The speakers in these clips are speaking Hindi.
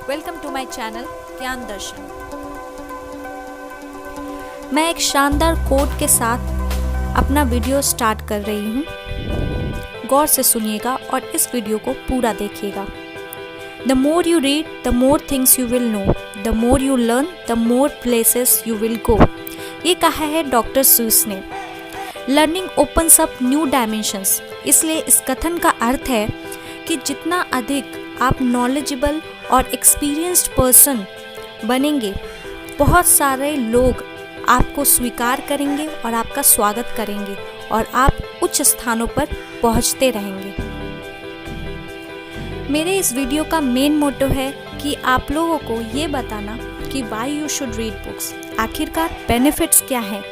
वेलकम टू माय चैनल ज्ञान दर्शन। मैं एक शानदार कोट के साथ अपना वीडियो स्टार्ट कर रही हूँ। गौर से सुनिएगा और इस वीडियो को पूरा देखिएगा। The more you read the more things you will know, the more you learn the more places you will go. ये कहा है डॉक्टर सूस ने। Learning opens up new dimensions. इसलिए इस कथन का अर्थ है कि जितना अधिक आप नॉलेजेबल और एक्सपीरियंस्ड पर्सन बनेंगे, बहुत सारे लोग आपको स्वीकार करेंगे और आपका स्वागत करेंगे और आप उच्च स्थानों पर पहुंचते रहेंगे। मेरे इस वीडियो का मेन मोटो है कि आप लोगों को ये बताना कि why you should read books. आखिरकार बेनिफिट्स क्या हैं।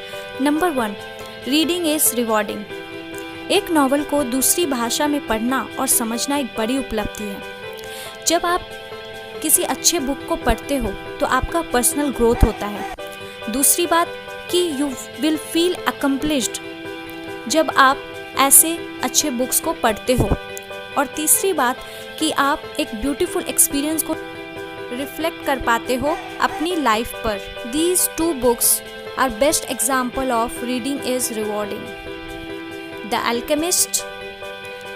Number 1, reading is rewarding. एक नॉवल को दूसरी भाषा में पढ़ना और समझना एक बड़ी उपलब्धि है। जब आप किसी अच्छे बुक को पढ़ते हो तो आपका पर्सनल ग्रोथ होता है। दूसरी बात कि यू विल फील अकम्प्लिश्ड जब आप ऐसे अच्छे बुक्स को पढ़ते हो। और तीसरी बात कि आप एक ब्यूटीफुल एक्सपीरियंस को रिफ्लेक्ट कर पाते हो अपनी लाइफ पर। These 2 books are best example of reading is rewarding, the alchemist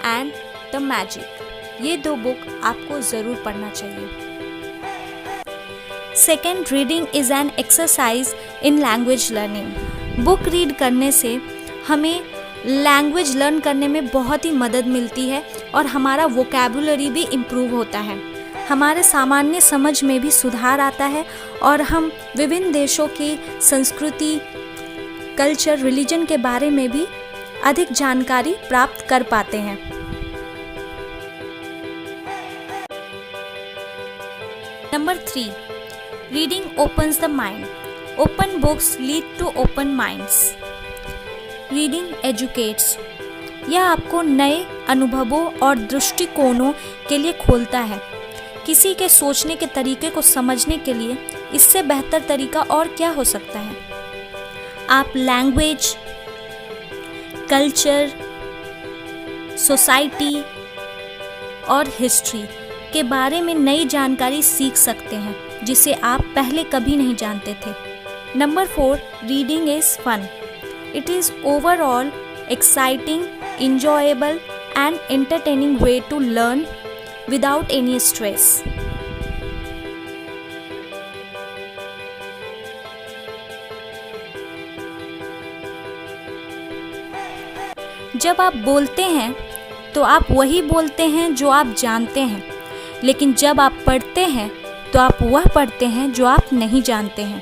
and the magic. ये 2 बुक आपको ज़रूर पढ़ना चाहिए। Second, reading is an exercise in language learning. Book read करने से हमें लैंग्वेज लर्न करने में बहुत ही मदद मिलती है और हमारा वोकैबुलरी भी इम्प्रूव होता है। हमारे सामान्य समझ में भी सुधार आता है और हम विभिन्न देशों की संस्कृति, कल्चर, रिलीजन के बारे में भी अधिक जानकारी प्राप्त कर पाते हैं। Number 3, reading opens the mind. Open books lead to open minds. Reading educates. यह आपको नए अनुभवों और दृष्टिकोणों के लिए खोलता है। किसी के सोचने के तरीके को समझने के लिए इससे बेहतर तरीका और क्या हो सकता है। आप लैंग्वेज, कल्चर, सोसाइटी और हिस्ट्री के बारे में नई जानकारी सीख सकते हैं जिसे आप पहले कभी नहीं जानते थे। Number 4, reading is fun. It is overall exciting, enjoyable and entertaining way to learn without any stress. जब आप बोलते हैं तो आप वही बोलते हैं जो आप जानते हैं, लेकिन जब आप पढ़ते हैं तो आप वह पढ़ते हैं जो आप नहीं जानते हैं।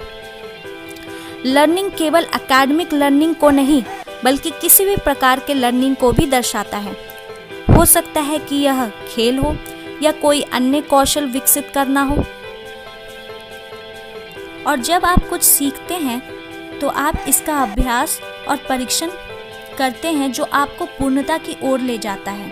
लर्निंग केवल एकेडमिक लर्निंग को नहीं बल्कि किसी भी प्रकार के लर्निंग को भी दर्शाता है। हो सकता है कि यह खेल हो या कोई अन्य कौशल विकसित करना हो। और जब आप कुछ सीखते हैं तो आप इसका अभ्यास और परीक्षण करते हैं जो आपको पूर्णता की ओर ले जाता है।